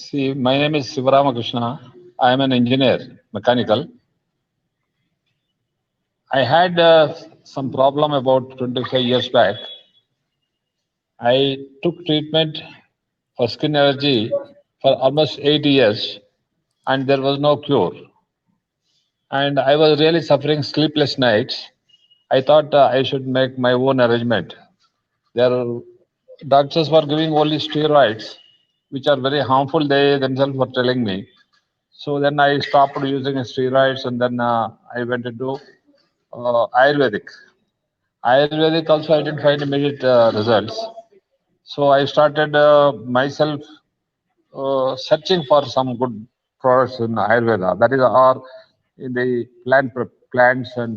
See, my name is Sivaramakrishna. I am an engineer, mechanical. I had some problem about 25 years back. I took treatment for skin allergy for almost 8 years and there was no cure. And I was really suffering sleepless nights. I thought I should make my own arrangement. Their doctors were giving only steroids, which are very harmful, they themselves were telling me. So then I stopped using steroids and then I went into Ayurvedic. Ayurvedic also I didn't find immediate results. So I started myself searching for some good products in Ayurveda. That is, or in the plants and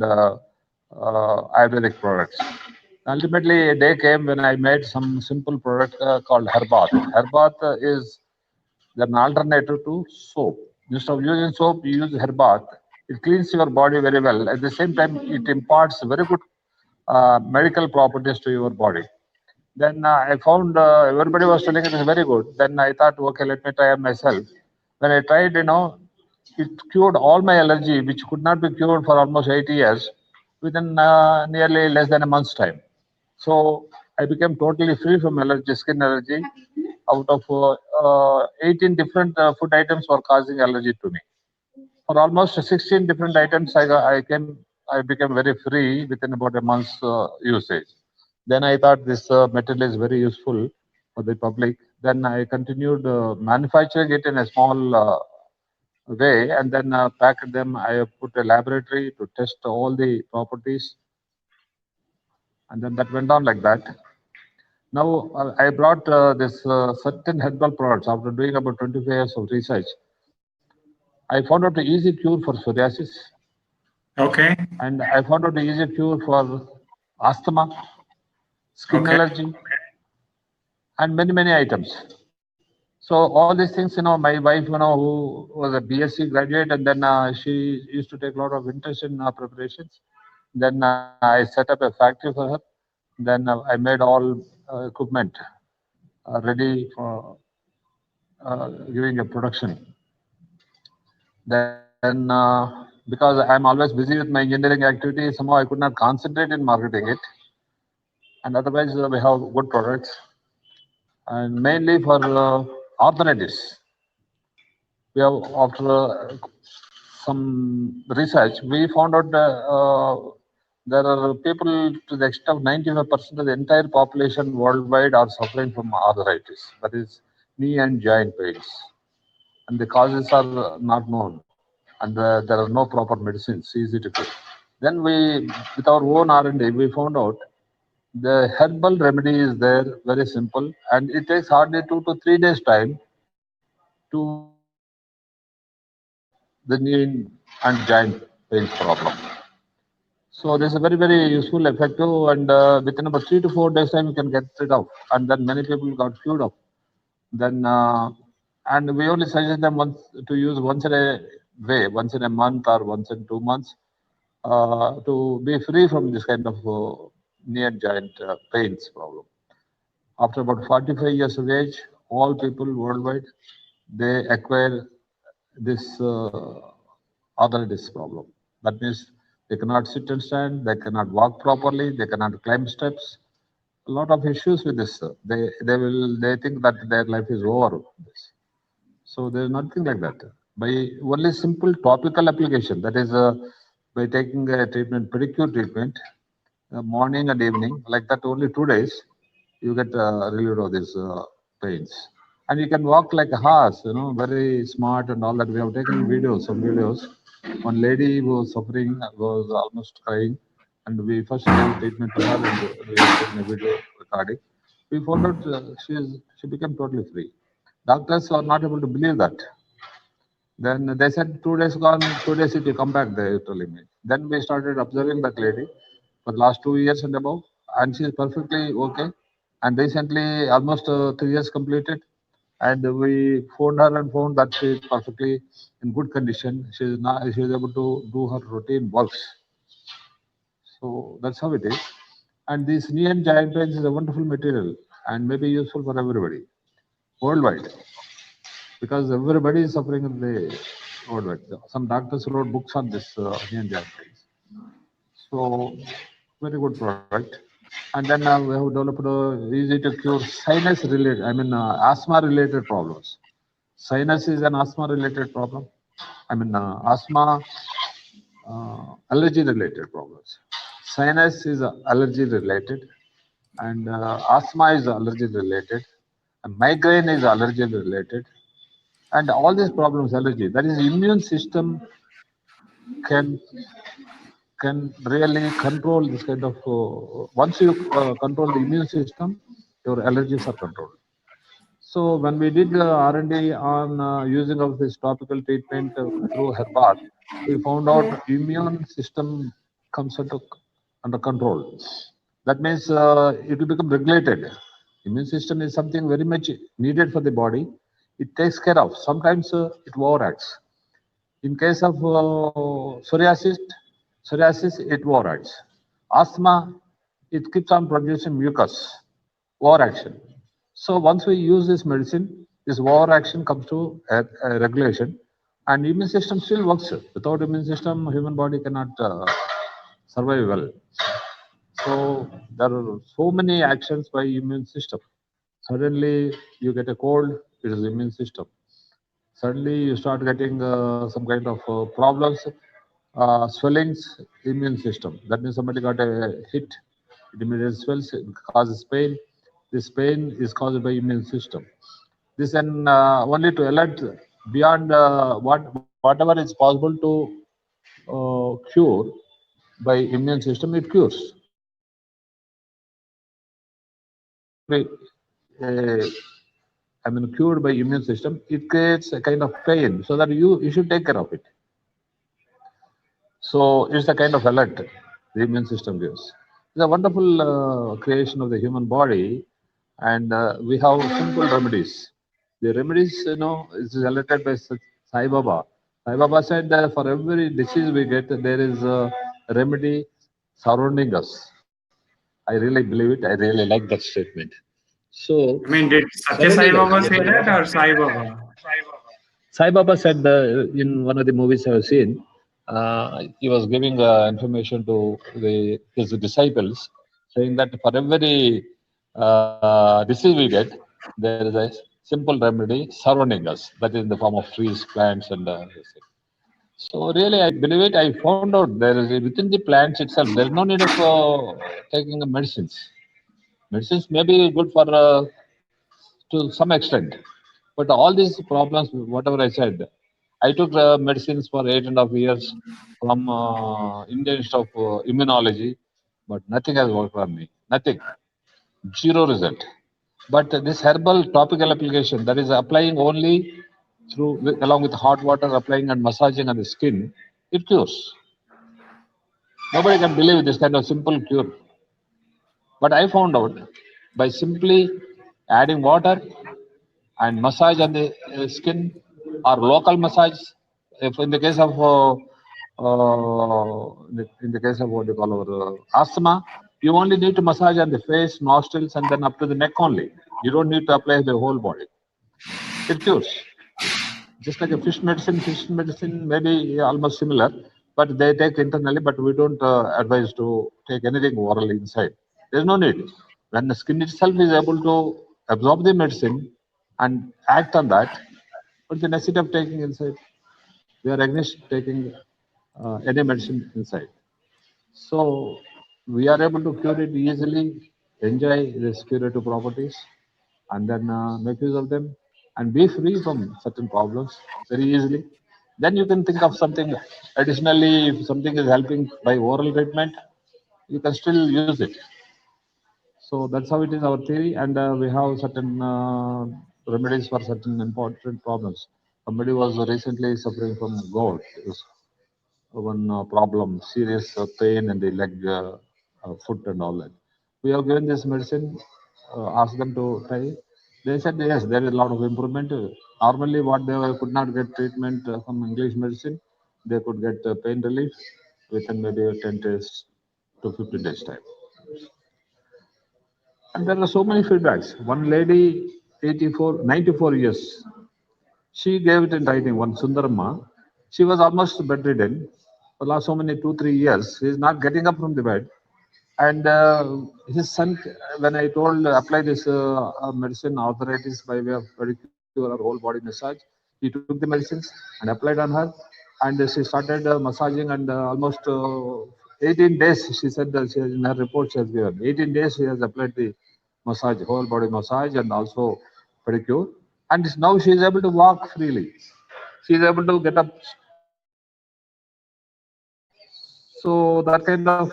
Ayurvedic products. Ultimately, a day came when I made some simple product called Herbath. Herbath is an alternative to soap. Instead of using soap, you use Herbath. It cleans your body very well. At the same time, it imparts very good medical properties to your body. Then I found everybody was telling it is very good. Then I thought, okay, let me try it myself. When I tried, it cured all my allergy, which could not be cured for almost 8 years, within nearly less than a month's time. So I became totally free from allergy, skin allergy. Out of 18 different food items were causing allergy to me. For almost 16 different items, I became very free within about a month's usage. Then I thought this material is very useful for the public. Then I continued manufacturing it in a small way and then packed them. I put a laboratory to test all the properties and then that went on like that. Now I brought this certain herbal products after doing about 25 years of research. I found out an easy cure for psoriasis, Okay. and I found out an easy cure for asthma, skin Okay. allergy, and many items. So all these things, my wife, who was a BSc graduate, and then she used to take a lot of interest in preparations. Then I set up a factory for her. Then I made all equipment ready for giving a production. Then because I'm always busy with my engineering activity, somehow I could not concentrate in marketing it. And otherwise, we have good products, and mainly for arthritis. We have after some research, we found out there are people to the extent of 95% of the entire population worldwide are suffering from arthritis, that is knee and joint pains, and the causes are not known, and there are no proper medicines easy to take. Then we, with our own R&D, we found out the herbal remedy is there, very simple, and it takes hardly 2 to 3 days time to the knee and joint pains problem. So this is very useful, effective, and within about 3 to 4 days time you can get rid of, and then many people got cured of. Then and we only suggest them once to use once in a way, once in a month or once in 2 months, to be free from this kind of knee and joint pains problem. After about 45 years of age, all people worldwide they acquire this arthritis problem. That means they cannot sit and stand, they cannot walk properly, they cannot climb steps. A lot of issues with this. They think that their life is over with this. So there is nothing like that. By only simple topical application, that is by taking a treatment, pedicure treatment, morning and evening, like that only 2 days, you get relieved of these pains. And you can walk like a horse, very smart and all that. We have taken videos, some videos. One lady was suffering, was almost crying, and we first gave treatment to her, and we have taken a video recording. We found out she became totally free. Doctors are not able to believe that. Then they said 2 days gone, 2 days if you come back, they were telling me. Then we started observing that lady for the last 2 years and above, and she is perfectly okay. And recently, almost 3 years completed, and we phoned her and found that she is perfectly in good condition. She is able to do her routine works. So that's how it is. And this knee and giant pains is a wonderful material and may be useful for everybody worldwide. because everybody is suffering in the worldwide. Some doctors wrote books on this here and there things. So very good product. And then we have developed easy to cure sinus related, asthma related problems. Sinus is an asthma related problem. Asthma allergy related problems. Sinus is allergy related, and asthma is allergy related, and migraine is allergy related, and all these problems allergy. That is, immune system can can really control this kind of. Once you control the immune system, your allergies are controlled. So when we did R&D on using of this topical treatment through Herbath, we found out immune system comes under control. That means it will become regulated. Immune system is something very much needed for the body. It takes care of. Sometimes it overacts. In case of psoriasis it overacts. Asthma, it keeps on producing mucus, overaction. So once we use this medicine, this overaction comes to a regulation, and immune system still works. Without immune system, human body cannot survive well. So there are so many actions by immune system. Suddenly you get a cold, it is immune system. Suddenly you start getting some kind of problems, swellings, immune system. That means somebody got a hit, it immediately swells, it causes pain. This pain is caused by immune system. This and only to alert beyond whatever is possible to cure by immune system, it cures. Be, uh, cured by immune system, it creates a kind of pain, so that you should take care of it. So it's a kind of alert the immune system gives. It's a wonderful creation of the human body, and we have simple remedies. The remedies, is related by Sai Baba. Sai Baba said that for every disease we get, there is a remedy surrounding us. I really believe it. I really like that statement. So I mean, did Satya surrounding Sai us. Baba say that or Sai Baba? Sai Baba said in one of the movies I've seen, he was giving information to his disciples, saying that for every disease we get, there is a simple remedy surrounding us, that is in the form of trees, plants, and this thing. So really, I believe it. I found out there is within the plants itself. There is no need of taking medicines. Medicines may be good for to some extent. But all these problems, whatever I said, I took medicines for 8.5 years from Indian Institute of Immunology, but nothing has worked for me. Nothing. Zero result. But this herbal topical application, that is applying only along with hot water, applying and massaging on the skin, it cures. Nobody can believe this kind of simple cure. But I found out by simply adding water and massage on the skin or local massage. If in the case of in the case of what you call our asthma, you only need to massage on the face, nostrils, and then up to the neck only. You don't need to apply the whole body. It cures. Just like a fish medicine may be almost similar, but they take internally, but we don't advise to take anything orally inside. There's no need. When the skin itself is able to absorb the medicine and act on that, what's the necessity of taking inside? We are against taking any medicine inside. So we are able to cure it easily, enjoy the curative properties, and then make use of them and be free from certain problems very easily. Then you can think of something additionally. If something is helping by oral treatment, you can still use it. So that's how it is our theory, and we have certain remedies for certain important problems. Somebody was recently suffering from gout. It was one problem, serious pain in the leg, foot, and all that. We have given this medicine, asked them to try. They said yes, there is a lot of improvement. Normally, what they could not get treatment from English medicine, they could get pain relief within maybe 10 days to 15 days time. And there are so many feedbacks. One lady, 94 years, She gave it in writing, one Sundarama. She was almost bedridden for last so many 2 3 years. She is not getting up from the bed. And his son, when I told apply this medicine arthritis by way of pedicure or whole body massage, he took the medicines and applied on her, and she started massaging. And almost 18 days, she said that she has, in her report she has given 18 days she has applied the massage, whole body massage, and also pedicure. And now she is able to walk freely. She is able to get up So that kind of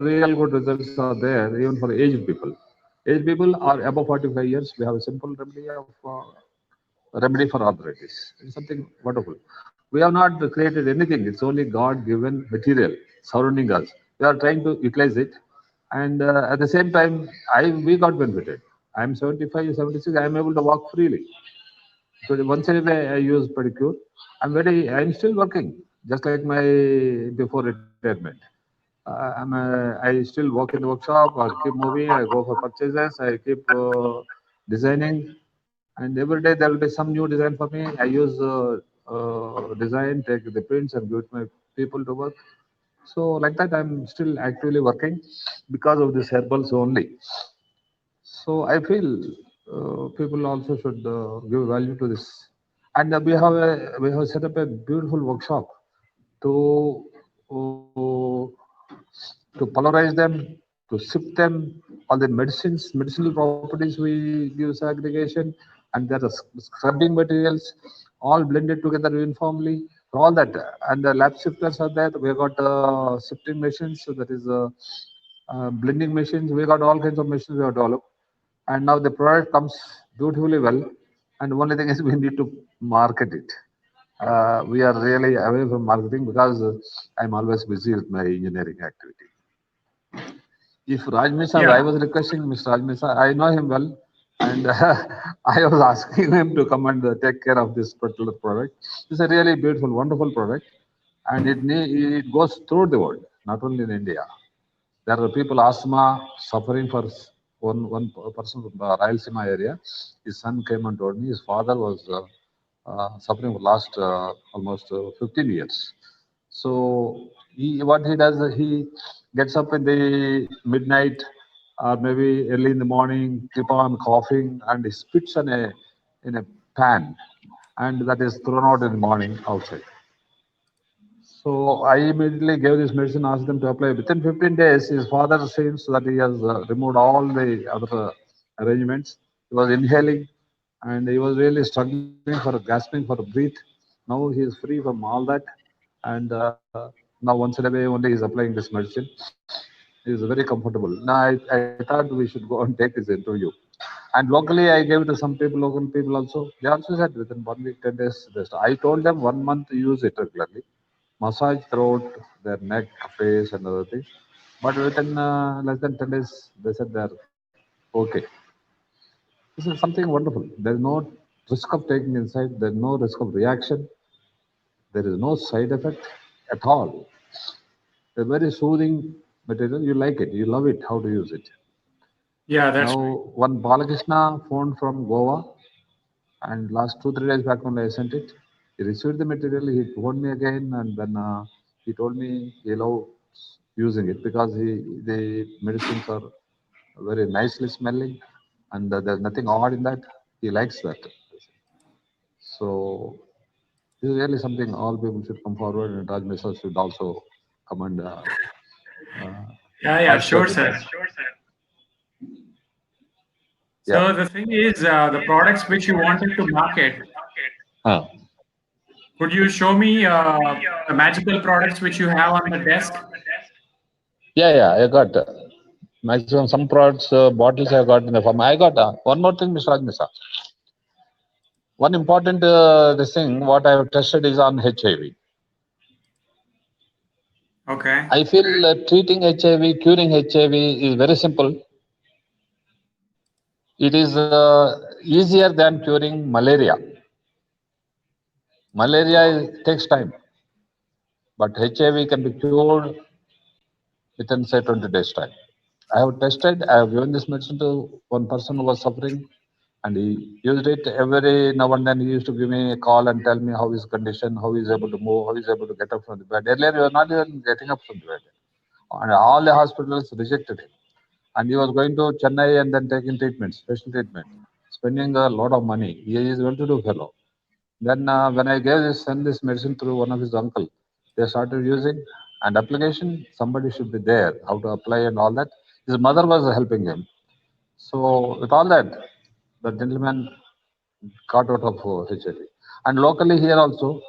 real good results are there even for aged people. Aged people are above 45 years. We have a simple remedy for arthritis. It's something wonderful. We have not created anything. It's only God-given material surrounding us. We are trying to utilize it, and at the same time, I we got benefited. I'm 75, 76. I'm able to walk freely. So once in a way, I use pedicure. I'm still working, just like my before retirement. I still work in the workshop. I keep moving. I go for purchases. I keep designing, and every day there will be some new design for me. I use design, take the prints, and give it my people to work. So like that, I'm still actively working because of this herbals only. So I feel people also should give value to this. And we have set up a beautiful workshop to uh, to polarize them, to sip them, all the medicinal properties we give segregation, and there are scrubbing materials, all blended together uniformly. For all that, and the lab sifters are there. We have got sifting machines, so that is blending machines. We got all kinds of machines we have developed, and now the product comes beautifully well. And only thing is we need to market it. We are really away from marketing because I'm always busy with my engineering activity. If Raj Misa, Yeah. I was requesting Mr. Raj Misa, I know him well, and I was asking him to come and take care of this particular product. It's a really beautiful, wonderful product, and it goes through the world, not only in India. There are people asthma suffering for one person from the Rayalaseema area. His son came and told me his father was suffering for last almost 15 years. So what he does, he gets up in the midnight or maybe early in the morning, keep on coughing, and he spits in a pan, and that is thrown out in the morning outside. So I immediately gave this medicine, asked them to apply. Within 15 days, his father seems that he has removed all the other arrangements. He was inhaling, and he was really struggling for gasping for breath. Now he is free from all that, and now once in a way only he is applying this medicine. He is very comfortable. Now I thought we should go and take this interview. And locally, I gave it to some people, local people also. They also said within 1 week, 10 days. I told them 1 month to use it regularly, massage throat, their neck, face, and other things. But within less than 10 days, they said they're okay. This is something wonderful. There's no risk of taking inside, there's no risk of reaction, there is no side effect at all. A very soothing material. You like it, you love it, how to use it. Yeah, Now, that's right. one Balakrishna phoned from Goa, and last 2 3 days back when I sent it, he received the material. He phoned me again, and then he told me he loves using it because the medicines are very nicely smelling, and there's nothing odd in that. He likes that. So this is really something all people should come forward, and Raj Mesa should also come and uh, Yeah, yeah, sure, participate with sir. us. Yeah. So the thing is, the products which you wanted to market, Huh. could you show me the magical products which you have on the desk? Yeah, I got maximum some products, bottles I got in the farm. I got one more thing, Mr. Raj Mesa. One important this thing, what I have tested is on HIV. Okay. I feel treating HIV, curing HIV is very simple. It is easier than curing malaria. Takes time, but HIV can be cured within say 20 days time. I have tested. I have given this medicine to one person who was suffering, And he used it every now and then. He used to give me a call and tell me how his condition, how he's able to move, how he's able to get up from the bed. Earlier, he was not even getting up from the bed. And all the hospitals rejected him. And he was going to Chennai and then taking treatment, special treatment, spending a lot of money. He is well-to-do fellow. Then when I gave this son this medicine through one of his uncle, they started using and application. Somebody should be there, how to apply and all that. His mother was helping him. So with all that, the gentleman got out of HIV. And locally here also,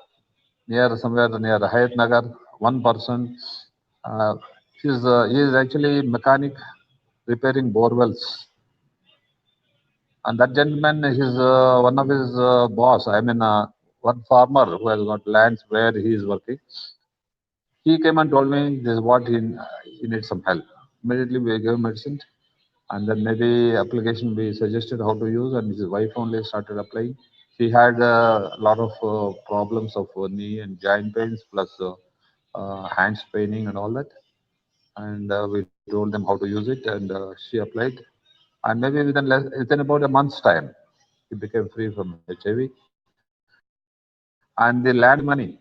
near somewhere near Hayat Nagar, one person, uh, he is actually mechanic repairing borewells. And that gentleman, his one of his boss, I mean, one farmer who has got lands where he is working, he came and told me this is what he needs some help. Immediately we gave medicine, and then maybe application we suggested how to use, and his wife only started applying. He had a lot of problems of knee and joint pains, plus hands paining and all that. And we told them how to use it, and she applied. And maybe within about a month's time, he became free from HIV. And the land money,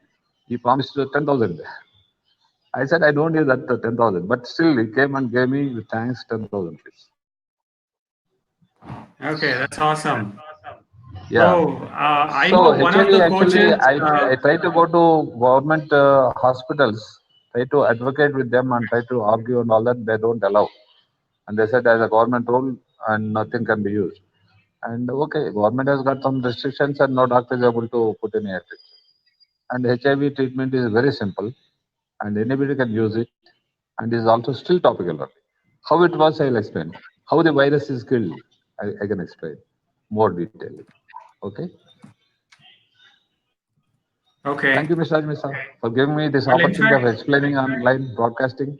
he promised 10,000. I said, I don't need that 10,000. But still, he came and gave me with thanks 10,000 rupees. Okay, that's awesome. Yeah. So I So know one of HIV the actually, coaches. I try to go to government hospitals, try to advocate with them and try to argue and all that. They don't allow. And they said as a government rule and nothing can be used. And okay, government has got some restrictions and no doctor is able to put any restriction. And HIV treatment is very simple and anybody can use it and is also still topical only. How it was, I'll explain. How the virus is killed, I can explain more detailing. Okay. Okay. Thank you, Mr. Ajmi sir, for giving me this Well, in opportunity fact, of explaining online broadcasting.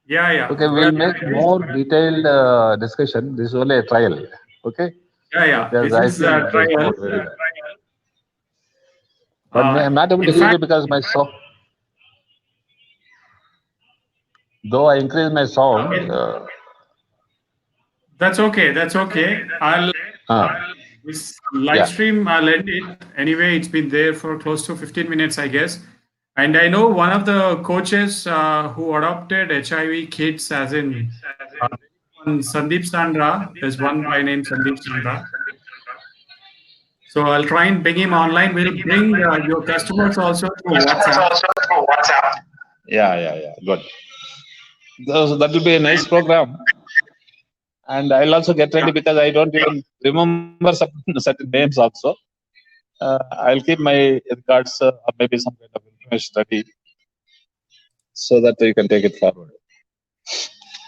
yeah, yeah. Okay, Well, we'll make more detailed discussion. This is only a trial. Okay, yeah, yeah. because This I is feel a it has trial. worked very well. But I'm not able In to hear fact, you because my sound, though I increase my sound. that's okay. That's okay. I'll This live Yeah. stream, I'll end it. Anyway, it's been there for close to 15 minutes, I guess. And I know one of the coaches who adopted HIV kids, as in one Sandeep Sandra. There's one by name Sandeep Sandra. So I'll try and bring him online. We'll bring your customers also through WhatsApp. Yeah, yeah, yeah. Good. So that will be a nice program. And I'll also get ready Yeah, because I don't even remember some certain names also. I'll keep my records or maybe some kind of information ready so that you can take it forward.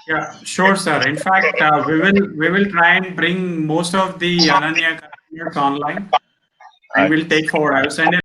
yeah, sure, sir. In fact, we will try and bring most of the Ananya customers online, and we'll take forward. I'll send